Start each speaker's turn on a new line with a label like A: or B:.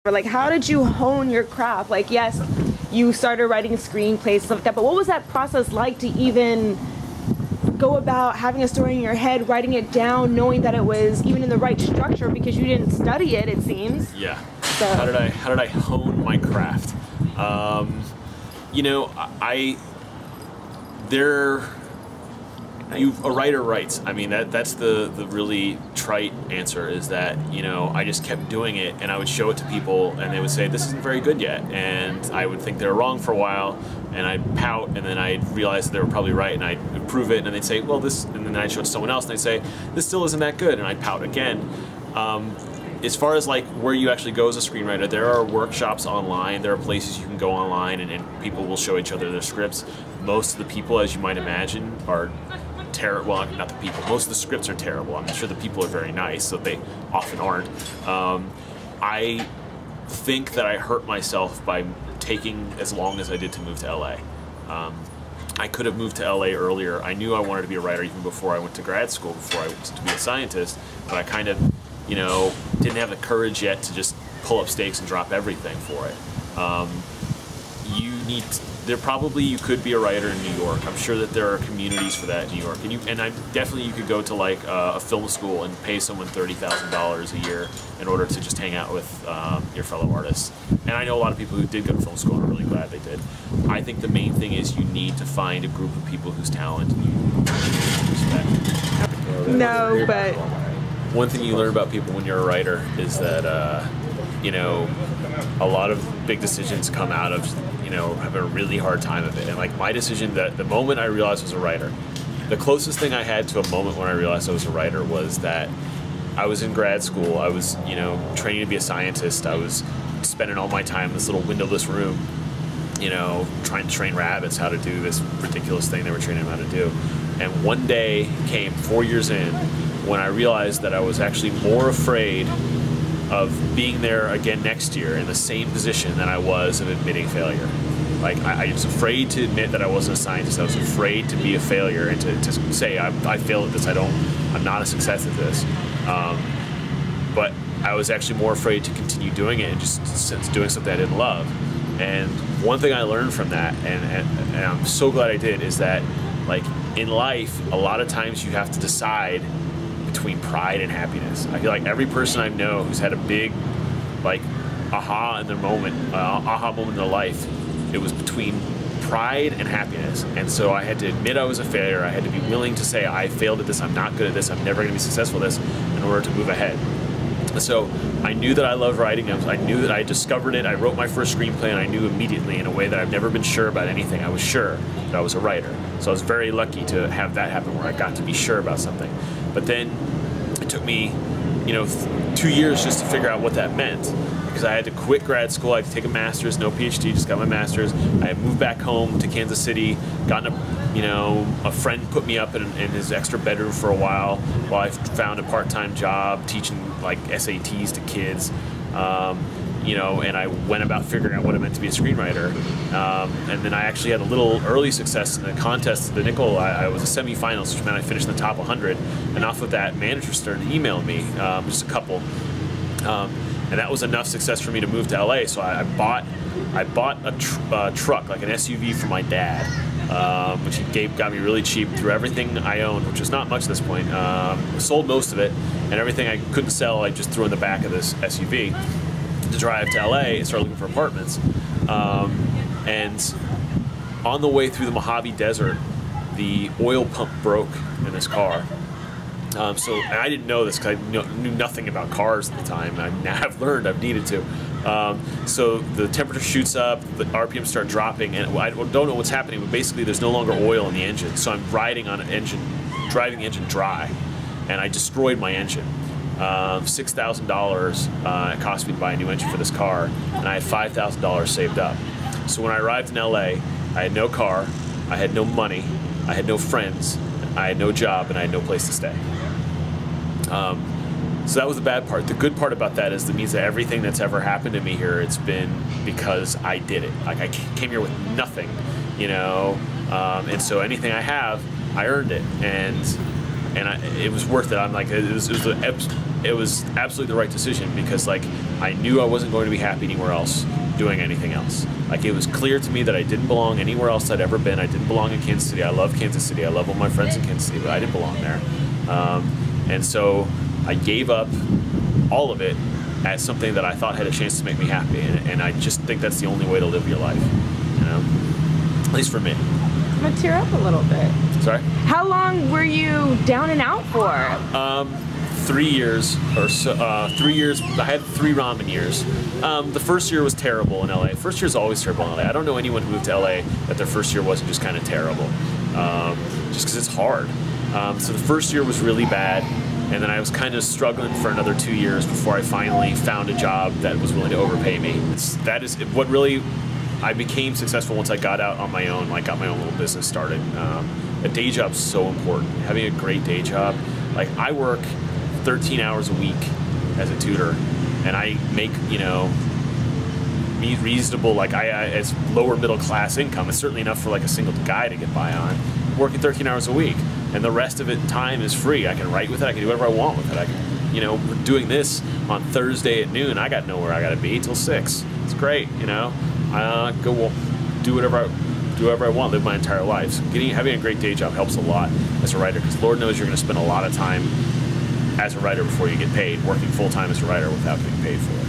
A: Like, how did you hone your craft? Like, yes, you started writing screenplays and stuff like that, but what was that process like to even go about having a story in your head, writing it down, knowing that it was even in the right structure because you didn't study it seems?
B: Yeah.
A: So
B: How did I hone my craft? You know, a writer writes. I mean, that's the really trite answer, is that, you know, I just kept doing it, and I would show it to people and they would say, this isn't very good yet, and I would think they were wrong for a while, and I'd pout, and then I'd realize that they were probably right, and I'd improve it, and they'd say, well, this, and then I'd show it to someone else and they'd say, this still isn't that good, and I'd pout again. As far as like where you actually go as a screenwriter, there are workshops online, there are places you can go online, and people will show each other their scripts. Most of the people, as you might imagine, are terrible. Well, not the people. Most of the scripts are terrible. I'm sure the people are very nice, so they often aren't. I think that I hurt myself by taking as long as I did to move to LA. I could have moved to LA earlier. I knew I wanted to be a writer even before I went to grad school, before I went to be a scientist, but I kind of, you know, didn't have the courage yet to just pull up stakes and drop everything for it. You could be a writer in New York. I'm sure that there are communities for that in New York, definitely you could go to like a film school and pay someone $30,000 a year in order to just hang out with your fellow artists. And I know a lot of people who did go to film school, and I'm really glad they did. I think the main thing is you need to find a group of people whose talent you respect.
A: no, but
B: One thing you learn about people when you're a writer is that, you know, a lot of big decisions come out of, you know, having a really hard time of it. And like my decision, that the moment I realized I was a writer, the closest thing I had to a moment when I realized I was a writer was that I was in grad school. I was, you know, training to be a scientist. I was spending all my time in this little windowless room, you know, trying to train rabbits how to do this ridiculous thing they were training them how to do. And one day came 4 years in when I realized that I was actually more afraid of being there again next year in the same position than I was of admitting failure. Like, I was afraid to admit that I wasn't a scientist. I was afraid to be a failure and to say, I failed at this, I'm not a success at this. But I was actually more afraid to continue doing it and just doing something I didn't love. And one thing I learned from that, and I'm so glad I did, is that, like, in life, a lot of times you have to decide between pride and happiness. I feel like every person I know who's had a big, like, aha moment in their life, it was between pride and happiness. And so I had to admit I was a failure. I had to be willing to say, I failed at this, I'm not good at this, I'm never going to be successful at this, in order to move ahead. So I knew that I loved writing. I knew that I discovered it. I wrote my first screenplay, and I knew immediately, in a way that I've never been sure about anything. I was sure that I was a writer. So I was very lucky to have that happen, where I got to be sure about something. But then it took me, you know, 2 years just to figure out what that meant, because I had to quit grad school. I had to take a master's, no PhD, just got my master's. I had moved back home to Kansas City, gotten a friend put me up in his extra bedroom for a while I found a part-time job teaching like SATs to kids. You know, and I went about figuring out what it meant to be a screenwriter. And then I actually had a little early success in the contest, the Nickel. I was a semi-finalist, which meant I finished in the top 100. And off of that, managers started emailing me, just a couple. And that was enough success for me to move to LA. So I bought a truck, like an SUV for my dad, which he got me really cheap, through everything I owned, which was not much at this point. Sold most of it, and everything I couldn't sell, I just threw in the back of this SUV to drive to LA and start looking for apartments. And on the way through the Mojave Desert, the oil pump broke in this car. And I didn't know this because I knew nothing about cars at the time. Now I've learned, I've needed to. So the temperature shoots up, the RPMs start dropping, and I don't know what's happening, but basically there's no longer oil in the engine. So I'm riding on an engine, driving the engine dry, and I destroyed my engine. $6,000 it cost me to buy a new engine for this car, and I had $5,000 saved up. So when I arrived in LA, I had no car, I had no money, I had no friends, I had no job, and I had no place to stay. So that was the bad part. The good part about that is it means that everything that's ever happened to me here, it's been because I did it. Like, I came here with nothing, you know, and so anything I have, I earned it, and it was worth it. I'm like, it was the it was absolutely the right decision because like I knew I wasn't going to be happy anywhere else doing anything else. Like it was clear to me that I didn't belong anywhere else I'd ever been. I didn't belong in Kansas City. I love Kansas City. I love all my friends in Kansas City, but I didn't belong there. And so I gave up all of it as something that I thought had a chance to make me happy. And I just think that's the only way to live your life, you know? At least for me.
A: I'm gonna tear up a little bit.
B: Sorry?
A: How long were you down and out for?
B: 3 years or so. 3 years. I had 3 ramen years. The first year was terrible in LA. First year is always terrible in LA. I don't know anyone who moved to LA that their first year wasn't just kind of terrible, just because it's hard. So the first year was really bad, and then I was kind of struggling for another 2 years before I finally found a job that was willing to overpay me. That is what really. I became successful once I got out on my own, like got my own little business started. A day job's so important. Having a great day job. Like I work 13 hours a week as a tutor, and I make, you know, reasonable, like as lower middle class income. It's certainly enough for like a single guy to get by on. I'm working 13 hours a week, and the rest of it time is free. I can write with it. I can do whatever I want with it. I can, you know, doing this on Thursday at noon. I got nowhere I got to be till 6. It's great, you know. Go do whatever I want, live my entire life. So having a great day job helps a lot as a writer, because Lord knows you're going to spend a lot of time as a writer before you get paid, working full time as a writer without getting paid for it.